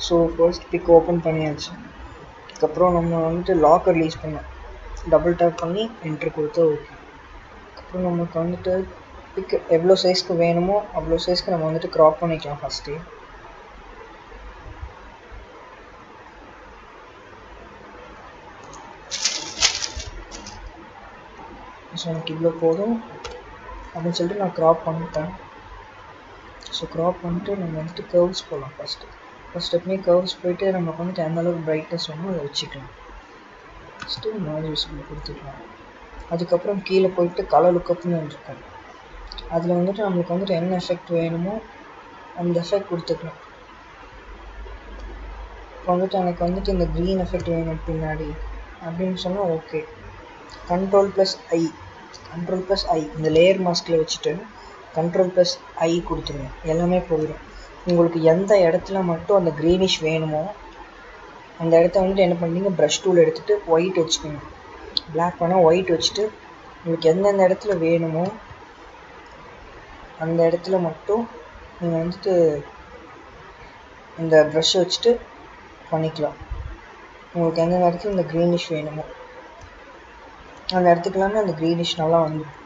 So first big open பண்ணியாச்சு. அதுக்கப்புறம் நம்ம வந்துட்டு லாக்கர் ரிலீஸ் பண்ணோம். டபுள் டேப் பண்ணி என்ட்ரு கொடுத்தா ஓகே. அப்புறம் நமக்கு வந்துட்டு பிக் எவ்வளோ சைஸ்க்கு வேணுமோ அவ்வளோ சைஸ்க்கு நம்ம வந்துட்டு க்ராப் பண்ணிக்கலாம் ஃபஸ்ட்டு. ஸோ எனக்கு இவ்வளோ போதும் அப்படின்னு சொல்லிட்டு நான் க்ராப் பண்ணிட்டேன். ஸோ க்ராப் பண்ணிட்டு நம்ம வந்துட்டு கர்வ்ஸ் போகலாம். ஃபஸ்ட் ஸ்டெப்மே கர்வ்ஸ் போயிட்டு நமக்கு வந்துட்டு எந்த அளவுக்கு பிரைட்னஸ் வேணுமோ அதை வச்சுக்கலாம். ஃபஸ்ட்டு மார்ஜின்ஸ் கொடுத்துக்கலாம். அதுக்கப்புறம் கீழே போயிட்டு கலர் லுக்கப்னு இருக்கும். அதில் வந்துட்டு நம்மளுக்கு வந்துட்டு என்ன எஃபெக்ட் வேணுமோ அந்த எஃபெக்ட் கொடுத்துக்கலாம். இப்போ வந்துட்டு எனக்கு வந்துட்டு இந்த க்ரீன் எஃபெக்ட் வேணும் பின்னாடி அப்படின்னு சொன்னால் ஓகே. Ctrl+I இந்த லேயர் மாஸ்கில் வச்சுட்டு Ctrl+I கொடுத்துருங்க. எல்லாமே போயிடும். உங்களுக்கு எந்த இடத்துல மட்டும் அந்த க்ரீனிஷ் வேணுமோ அந்த இடத்த வந்துட்டு என்ன பண்ணுறீங்க, ப்ரஷ் டூல் எடுத்துகிட்டு ஒயிட் வச்சுக்கோங்க. பிளாக் வேணால் ஒயிட் வச்சுட்டு உங்களுக்கு எந்தெந்த இடத்துல வேணுமோ அந்த இடத்துல மட்டும் நீங்கள் வந்துட்டு இந்த ப்ரஷ் வச்சுட்டு பண்ணிக்கலாம். உங்களுக்கு எந்தெந்த இடத்துல இந்த க்ரீனிஷ் வேணுமோ அந்த இடத்துக்கு எல்லாமே அந்த க்ரீனிஷ் நல்லா வந்துடும்.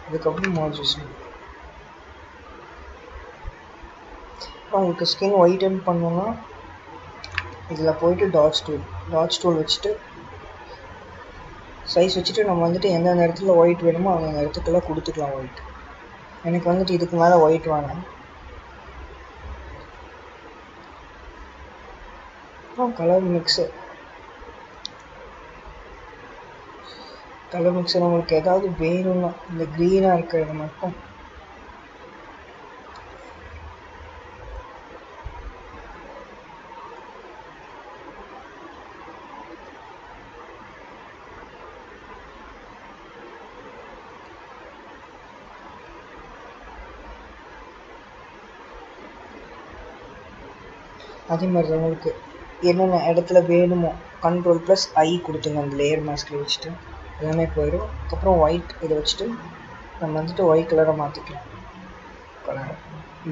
அதுக்கப்புறம் மார்ஜின் உங்களுக்கு ஸ்கின் ஒயிட்டன் பண்ணோன்னா இதில் போயிட்டு டாட்ஸ் டூல் வச்சுட்டு சைஸ் வச்சுட்டு நம்ம வந்துட்டு எந்தெந்த இடத்துல ஒயிட் வேணுமோ அந்த இடத்துக்கெல்லாம் கொடுத்துக்கலாம் ஒயிட். எனக்கு வந்துட்டு இதுக்கு மேலே ஒயிட் வேணும். அப்புறம் கலர் மிக்ஸர் நம்மளுக்கு ஏதாவது வேணும்னா இந்த க்ரீனாக இருக்கிறது மட்டும் அதே மாதிரி தான் உங்களுக்கு என்னென்ன இடத்துல வேணுமோ Ctrl+I கொடுத்துங்க. அந்த லேயர் மாஸ்கில் வச்சுட்டு எல்லாமே போயிடும். அதுக்கப்புறம் ஒயிட் இதை வச்சுட்டு நம்ம வந்துட்டு ஒயிட் கலரை மாற்றிக்கலாம்.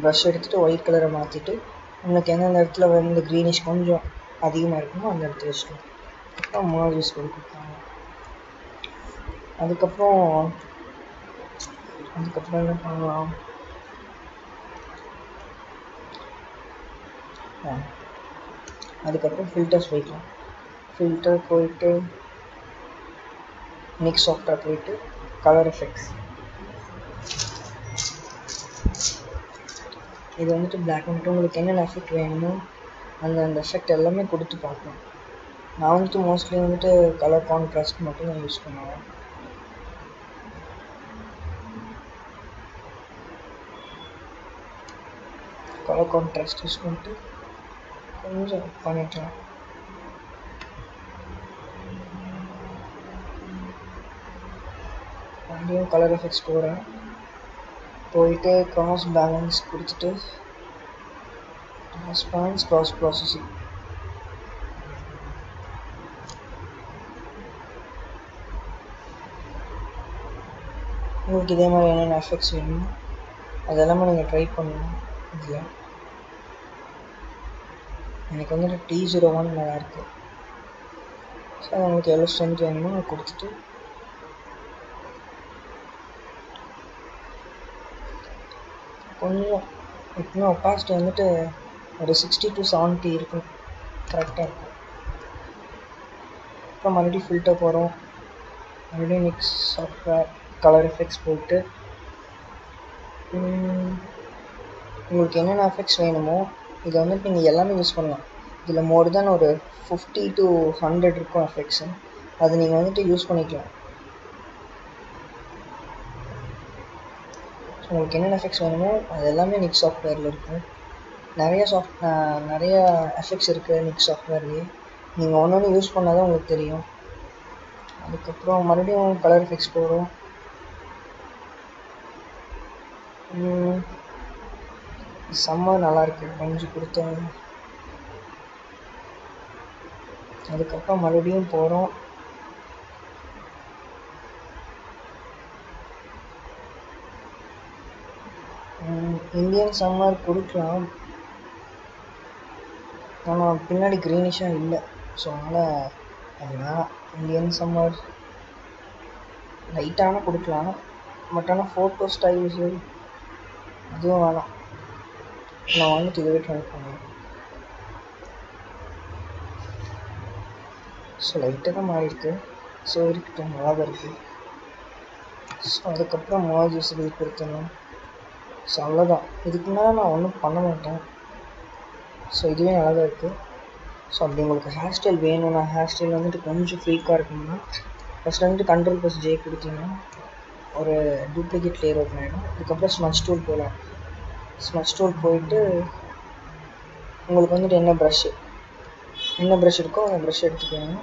ப்ரஷ் எடுத்துகிட்டு ஒயிட் கலரை மாற்றிட்டு உங்களுக்கு எந்தெந்த இடத்துல வந்து க்ரீனிஷ் கொஞ்சம் அதிகமாக இருக்குமோ அந்த இடத்துல வச்சுக்கலாம். அப்புறம் மார்ஜின்ஸ் கொடுத்தாங்க. அதுக்கப்புறம் என்ன பண்ணலாம், அதுக்கப்புறம் ஃபில்டர்ஸ் வைக்கலாம். ஃபில்டர் போயிட்டு மிக்ஸ் சாஃப்ட்வேர் போயிட்டு கலர் எஃபெக்ட்ஸ் இது வந்துட்டு பிளாக் வந்துட்டு உங்களுக்கு என்னென்ன எஃபெக்ட் வேணுமோ அந்த எஃபெக்ட் எல்லாமே கொடுத்து பார்க்கலாம். நான் வந்துட்டு மோஸ்ட்லி வந்துட்டு கலர் கான்ட்ராஸ்ட் மட்டும் தான் யூஸ் பண்ணுவேன். கலர் கான்ட்ராஸ்ட் யூஸ் பண்ணிட்டு கொஞ்சம் பண்ணிக்கலாம். மறுபடியும் கலர் எஃபெக்ட்ஸ் போகிறேன். போயிட்டு கிராஸ் பேலன்ஸ் கொடுத்துட்டு கிராஸ் ப்ராசஸிங் உங்களுக்கு இதே மாதிரி என்னென்ன எஃபெக்ட்ஸ் வேணுமோ அதெல்லாமே நீங்கள் ட்ரை பண்ணணும். இதில் எனக்கு வந்துட்டு T01 நல்லா இருக்குது. ஸோ உங்களுக்கு எவ்வளோ ஸ்ட்ரென்த் வேணுமோ அதை கொடுத்துட்டு கொஞ்சம் எப்படின்னா ஒப்பாசிட்டி வந்துட்டு ஒரு 60 to 70 இருக்கும், கரெக்டாக இருக்கும். அப்புறம் மறுபடியும் ஃபில்டர் போகிறோம். மறுபடியும் மிக்ஸ் சாஃப்ட்வேர் கலர் எஃபெக்ட்ஸ் போட்டு உங்களுக்கு என்னென்ன எஃபெக்ட்ஸ் வேணுமோ இதை வந்துட்டு நீங்கள் எல்லாமே யூஸ் பண்ணலாம். இதில் மோர் தென் ஒரு 50 to 100 இருக்கும் எஃபெக்ட்ஸு. அது நீங்கள் வந்துட்டு யூஸ் பண்ணிக்கலாம். உங்களுக்கு என்னென்ன எஃபெக்ட்ஸ் வேணுமோ அது எல்லாமே நிக்ஸ் சாஃப்ட்வேரில் இருக்கும். நிறைய எஃபெக்ட்ஸ் இருக்குது நிக்ஸ் சாஃப்ட்வேர்லேயே. நீங்கள் ஒன்று யூஸ் பண்ணால் தான் உங்களுக்கு தெரியும். அதுக்கப்புறம் மறுபடியும் கலர் எஃபெக்ட்ஸ் போகிறோம். சம்மர் நல்லாயிருக்கு, கொஞ்சம் கொடுத்தோம். அதுக்கப்புறம் மறுபடியும் போகிறோம். இந்தியன் சம்மர் கொடுக்கலாம், ஆனால் பின்னாடி க்ரீனிஷாக இல்லை. ஸோ அதனால் அது வேணாம். இந்தியன் சம்மர் லைட்டான கொடுக்கலாம், பட் ஆனால் ஃபோட்டோ ஸ்டைல்ஸு அதுவும் வேணாம். நான் வந்துட்டு இதுவே ட்ரை பண்ணுவேன். ஸோ லைட்டாக தான் மாறி இருக்கு. ஸோ இருக்கட்டும், நல்லா தான் இருக்குது. ஸோ அதுக்கப்புறம் மோஜஸ் இது கொடுத்தணும். ஸோ அவ்வளோதான். இதுக்கு மேலே நான் ஒன்றும் பண்ண மாட்டேன். ஸோ இதுவே நல்லா தான் இருக்குது. ஸோ அப்படி உங்களுக்கு ஹேர் ஸ்டைல் வேணும்னா, ஹேர் ஸ்டைல் வந்துட்டு கொஞ்சம் ஃப்ரீக்காக இருக்கணும்னா ஃபஸ்ட் வந்துட்டு Ctrl+J கொடுத்தீங்கன்னா ஒரு டூப்ளிகேட் லேயர் ஓப்பன் ஆகிடும். அதுக்கப்புறம் ஸ்மட்ச் டூல் போகலாம். ஸ்மட்ச் டூல் போயிட்டு உங்களுக்கு வந்துட்டு என்ன ப்ரஷ் இருக்கோ அந்த ப்ரஷ் எடுத்துக்கோங்க.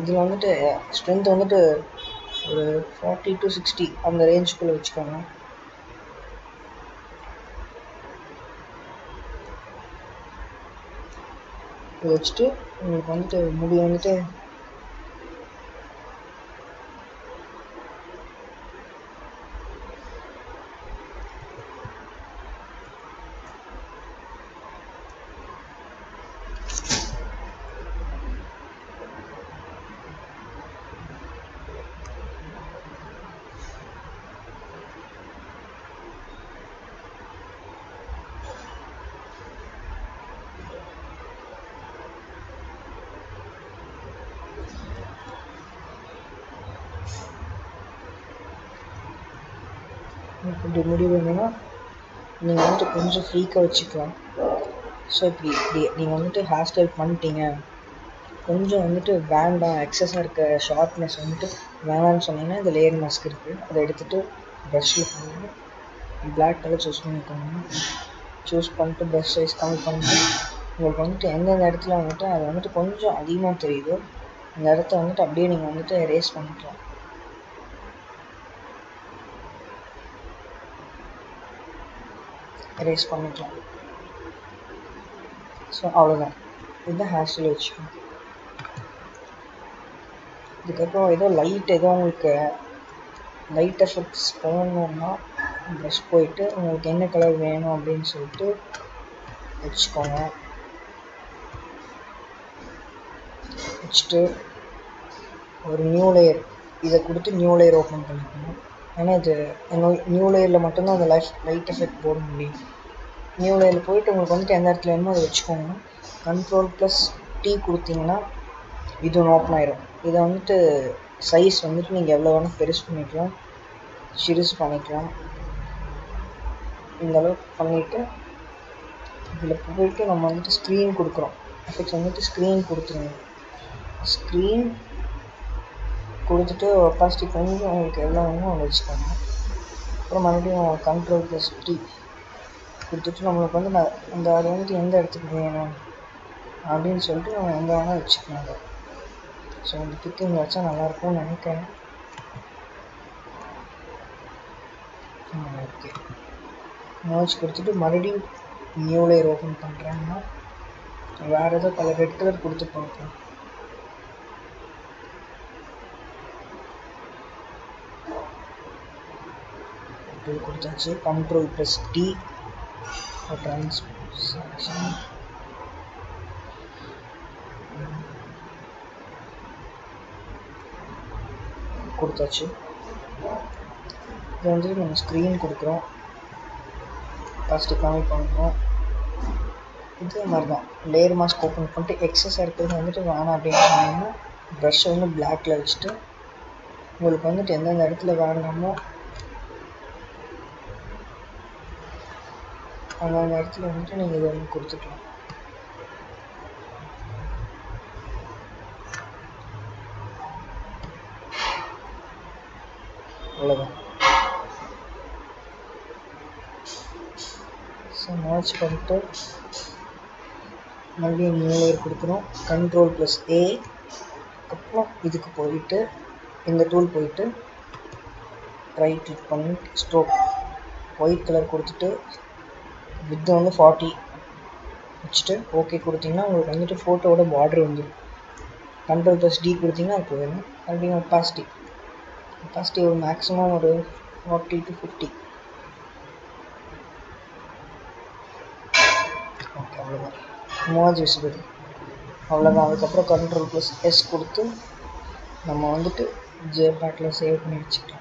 இதில் வந்துட்டு ஸ்ட்ரென்த் வந்துட்டு ஒரு 40 to 60 அந்த ரேஞ்சுக்குள்ளே வச்சுக்கோங்க. வச்சுட்டு உங்களுக்கு வந்துட்டு முடி வந்துட்டு இப்படி முடி வேணும்னா நீங்கள் வந்துட்டு கொஞ்சம் ஃப்ரீக்காக வச்சுக்கலாம். ஸோ இப்படி நீங்கள் வந்துட்டு ஹேர் ஸ்டைல் பண்ணிட்டீங்க, கொஞ்சம் வந்துட்டு வேண்டாம், எக்ஸஸாக இருக்க ஷார்ப்னஸ் வந்துட்டு வேணான்னு சொன்னீங்கன்னா இந்த லேயர் மாஸ்க் இருக்குது, அதை எடுத்துகிட்டு ப்ரஷ்ஷில் பண்ணி பிளாக் கலர் சூஸ் பண்ணிக்கோங்க. சூஸ் பண்ணிட்டு ப்ரஷ் சைஸ் கம்மி பண்ணிட்டு உங்களுக்கு வந்துட்டு எந்தெந்த இடத்துல வந்துட்டு அது வந்துட்டு கொஞ்சம் அதிகமாக தெரியுதோ அந்த இடத்த வந்துட்டு அப்படியே நீங்கள் வந்துட்டு எரேஸ் பண்ணிக்கலாம். ஸோ அவ்வளோதான். இதுதான் ஹேர் ஸ்டைல் வச்சுக்கோங்க. இதுக்கப்புறம் ஏதோ உங்களுக்கு லைட் எஃபெக்ட்ஸ் போடணுன்னா ப்ரஷ் போயிட்டு உங்களுக்கு என்ன கலர் வேணும் அப்படின்னு சொல்லிட்டு வச்சுக்கோங்க. வச்சுட்டு ஒரு நியூ லேயர் இதை கொடுத்து நியூ லேயர் ஓப்பன் பண்ணிக்கணும். ஏன்னா இது நியூ லேயரில் மட்டும்தான் அந்த லைட் எஃபெக்ட் போட முடியும். நியூ லேயரில் போயிட்டு உங்களுக்கு வந்துட்டு எந்த இடத்துல வேணுமோ அதை வச்சுக்கோங்க. Ctrl+T கொடுத்தீங்கன்னா இது ஒன்று ஓப்பன் ஆயிடும். இதை வந்துட்டு சைஸ் வந்துட்டு நீங்கள் எவ்வளோ வேணால் பெருசு பண்ணிக்கலாம், சிறுசு பண்ணிக்கலாம். இந்த அளவுக்கு பண்ணிவிட்டு இதில் போயிட்டு நம்ம வந்துட்டு ஸ்க்ரீன் கொடுக்குறோம். எஃபெக்ட்ஸ் வந்துட்டு ஸ்க்ரீன் கொடுத்துருங்க. ஸ்க்ரீன் கொடுத்துட்டு ஒப்பாசிட்டி கொஞ்சம் உங்களுக்கு எவ்வளோ வேணுமோ அதை வச்சுக்கோங்க. அப்புறம் மறுபடியும் Ctrl+T கொடுத்துட்டு நம்மளுக்கு வந்து அந்த அது வந்துட்டு எந்த இடத்துக்கு வேணும் அப்படின்னு சொல்லிட்டு நம்ம எங்கே வேணால் வச்சுக்கணும். ஸோ இந்த பிக்கு இங்கே வச்சா நல்லாயிருக்கும்னு நினைக்கிறேன். ஓகே, மர்ஜ் கொடுத்துட்டு மறுபடியும் நியூ லேயர் ஓப்பன் பண்ணுறேன்னா வேறு ஏதோ கலர் ரெட் கலர் கொடுத்து பார்ப்போம். கொடுத்தாச்சு. Ctrl+T ட்ரான்ஸ்ஃபார்மேஷன் கொடுத்தாச்சு. இது வந்துட்டு நம்ம ஸ்க்ரீன் கொடுக்குறோம், பாசிட்டிவ் கம்மி பண்ணுறோம். இதே மாதிரி தான் லேயர் மாஸ்க் ஓப்பன் பண்ணிட்டு எக்ஸஸாக இருக்கிறது வந்துட்டு வேணாம் அப்படின்னு சொன்னீங்கன்னா ப்ரஷ்ஷை வந்து பிளாக்கில் வச்சுட்டு உங்களுக்கு வந்துட்டு எந்தெந்த இடத்துல வேண்டாமோ அந்தந்த இடத்துல வந்துட்டு நீங்கள் இதை வந்து கொடுத்துக்கலாம். அவ்வளோதான். ஸோ மேட்ச் பண்ணிட்டு மறுபடியும் நியூ லேயர் கொடுக்குறோம். Ctrl+A அப்புறம் இதுக்கு போயிட்டு இந்த டூல் போயிட்டு ரைட் கிளிக் பண்ணி ஸ்ட்ரோக் ஒயிட் கலர் கொடுத்துட்டு வித் வந்து 40 வச்சுட்டு ஓகே கொடுத்தீங்கன்னா உங்களுக்கு வந்துட்டு ஃபோட்டோவோட பார்டர் வந்துடும். கண்ட்ரோல் ப்ளஸ் டி கொடுத்தீங்கன்னா அது வேணும். அப்படின்னு ஒப்பாசிட்டி ஒரு மேக்ஸிமம் ஒரு 40 to 50. ஓகே, அவ்வளோதான். மோஜ் விசிபிள் அவ்வளோதான். அதுக்கப்புறம் கண்ட்ரோல் ப்ளஸ் எஸ் கொடுத்து நம்ம வந்துட்டு ஜேபேட்டில் சேவ் பண்ணி வச்சுக்கலாம்.